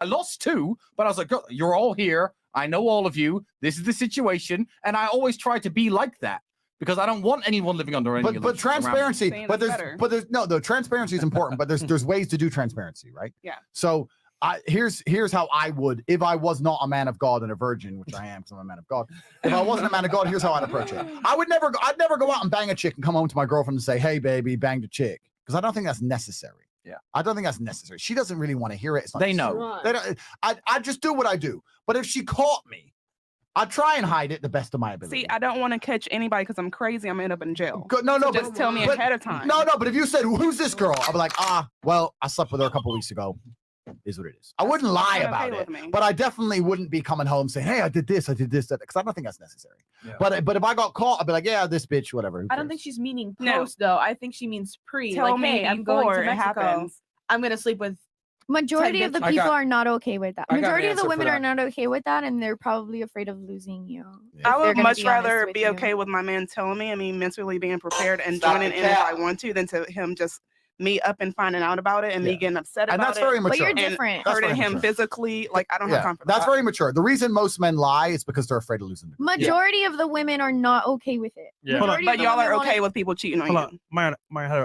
I lost 2, but I was like, girl, you're all here. I know all of you. This is the situation. And I always try to be like that because I don't want anyone living under any illusion. But transparency, the transparency is important, but there's ways to do transparency, right? Yeah. So here's how I would, if I was not a man of God and a virgin, which I am because I'm a man of God. If I wasn't a man of God, here's how I'd approach it. I'd never go out and bang a chick and come home to my girlfriend and say, hey, baby, banged a chick. Because I don't think that's necessary. Yeah. I don't think that's necessary. She doesn't really want to hear it. It's not they know. They don't, I just do what I do. But if she caught me, I'd try and hide it the best of my ability. See, I don't want to catch anybody because I'm crazy. I'm gonna end up in jail. No, just tell me ahead of time. No, but if you said, who's this girl? I'd be like, well, I slept with her a couple weeks ago. Is what it is. I wouldn't lie about it, but I definitely wouldn't be coming home saying, hey, I did this, that, because I don't think that's necessary. Yeah. But if I got caught, I'd be like, yeah, this bitch, whatever. I don't think she's meaning post, though. I think she means pre. Tell me, hey, I'm going to Mexico. I'm going to sleep with Majority of the people are not okay with that. Majority of the women are not okay with that, and they're probably afraid of losing you. I would much rather be okay with my man telling me, mentally being prepared and joining in if I want to, than to him just me up and finding out about it and me getting upset about it. And that's very mature. But you're different. Hurting him physically. Like, I don't have time for that. That's very mature. The reason most men lie is because they're afraid of losing. Majority of the women are not okay with it. Yeah. But y'all are okay with people cheating on you. Maya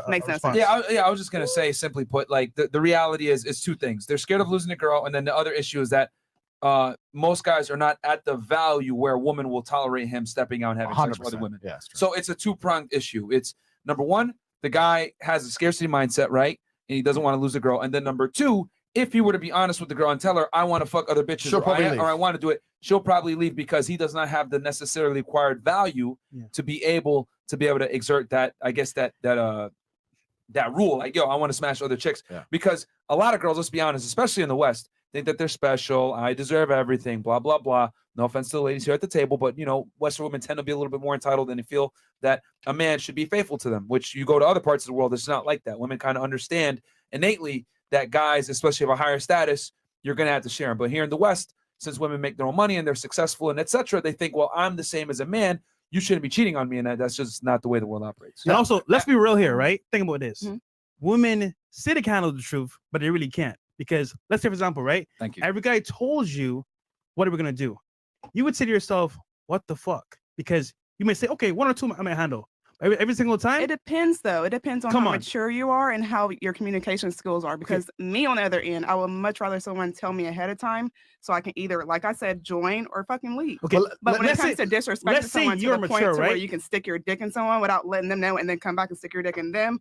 makes sense. Yeah, I was just gonna say, simply put, like the reality is 2 things. They're scared of losing a girl, and then the other issue is that most guys are not at the value where a woman will tolerate him stepping out and having sex with other women. Yeah, so it's a 2-pronged issue. It's number 1, the guy has a scarcity mindset, right? And he doesn't want to lose a girl. And then number 2, if he were to be honest with the girl and tell her, I want to fuck other bitches, or I want to do it, she'll probably leave because he does not have the necessarily acquired value to be able to exert that, I guess, that rule. Like, yo, I want to smash other chicks. Because a lot of girls, let's be honest, especially in the West, think that they're special. I deserve everything, blah, blah, blah. No offense to the ladies here at the table, but, Western women tend to be a little bit more entitled, and they feel that a man should be faithful to them, which you go to other parts of the world, it's not like that. Women kind of understand innately that guys, especially of a higher status, you're going to have to share them. But here in the West, since women make their own money and they're successful and etc., they think, well, I'm the same as a man. You shouldn't be cheating on me. And that's just not the way the world operates. And also, let's be real here, right? Think about this. Women say they can handle the truth, but they really can't. Because let's say, for example, right? Thank you. Every guy told you, what are we going to do? You would say to yourself, what the fuck? Because you may say, okay, 1 or 2 I may handle. Every single time? It depends, though. It depends on how mature you are and how your communication skills are. Because me, on the other end, I would much rather someone tell me ahead of time so I can either, like I said, join or fucking leave. Okay, but when it comes to disrespecting someone to the mature, point to right? where you can stick your dick in someone without letting them know and then come back and stick your dick in them,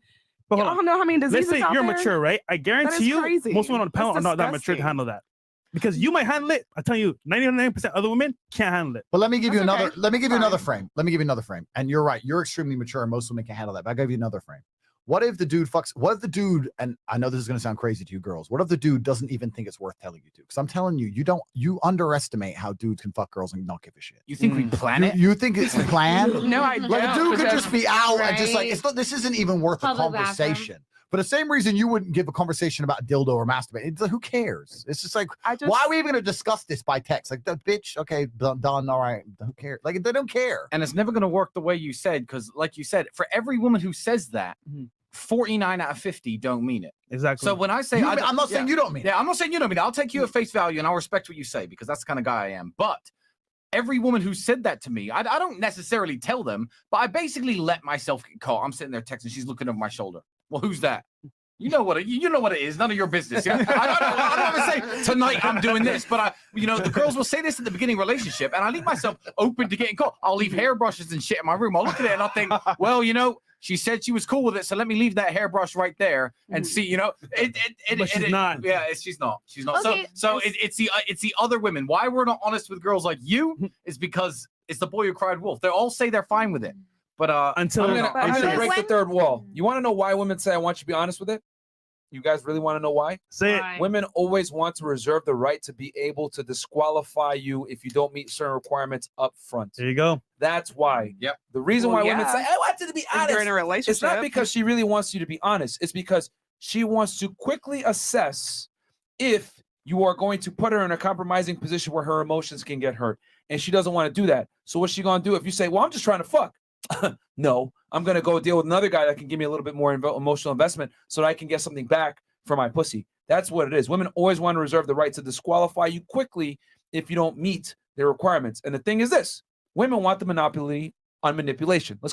but y'all don't know how many diseases let's say you're out there? mature, right? I guarantee you, most women on the panel are not that mature to handle that. Because you might handle it. I tell you, 99% of other women can't handle it. But let me give you another. Let me give you another frame. And you're right. You're extremely mature, and most women can handle that. But I give you another frame. What if the dude fucks? What if the dude? And I know this is going to sound crazy to you girls. What if the dude doesn't even think it's worth telling you to? Because I'm telling you, you underestimate how dudes can fuck girls and not give a shit. You think we plan it? You think it's planned? No, I don't. Like a dude could just be out and just like it's not. This isn't even worth a conversation. For the same reason you wouldn't give a conversation about dildo or masturbate. It's like, who cares? It's just like, why are we even going to discuss this by text? Like, the bitch, okay, done, all right, who cares? Like, they don't care. And it's never going to work the way you said, because like you said, for every woman who says that, 49 out of 50 don't mean it. Exactly. So when I say, I'm not saying you don't mean it. Yeah, I'm not saying you don't mean it. I'll take you at face value and I'll respect what you say, because that's the kind of guy I am. But every woman who said that to me, I don't necessarily tell them, but I basically let myself get caught. I'm sitting there texting, she's looking over my shoulder. Well, who's that? You know what it is. None of your business. Yeah? I don't ever say tonight I'm doing this, but the girls will say this in the beginning relationship, and I leave myself open to getting caught. I'll leave hairbrushes and shit in my room. I'll look at it and I'll think, well, she said she was cool with it, so let me leave that hairbrush right there and see. But she's not. Yeah, she's not. She's not. Okay, So it's the other women. Why we're not honest with girls like you is because it's the boy who cried wolf. They all say they're fine with it. But until I'm gonna break the third wall. You want to know why women say I want you to be honest with it? You guys really want to know why? Say it. Women always want to reserve the right to be able to disqualify you if you don't meet certain requirements up front. There you go. That's why. Yep. The reason why women say I want you to be honest. You're in a relationship. It's not because she really wants you to be honest. It's because she wants to quickly assess if you are going to put her in a compromising position where her emotions can get hurt. And she doesn't want to do that. So what's she going to do if you say, well, I'm just trying to fuck? No, I'm going to go deal with another guy that can give me a little bit more emotional investment so that I can get something back for my pussy. That's what it is. Women always want to reserve the right to disqualify you quickly if you don't meet their requirements. And the thing is this: women want the monopoly on manipulation. Let's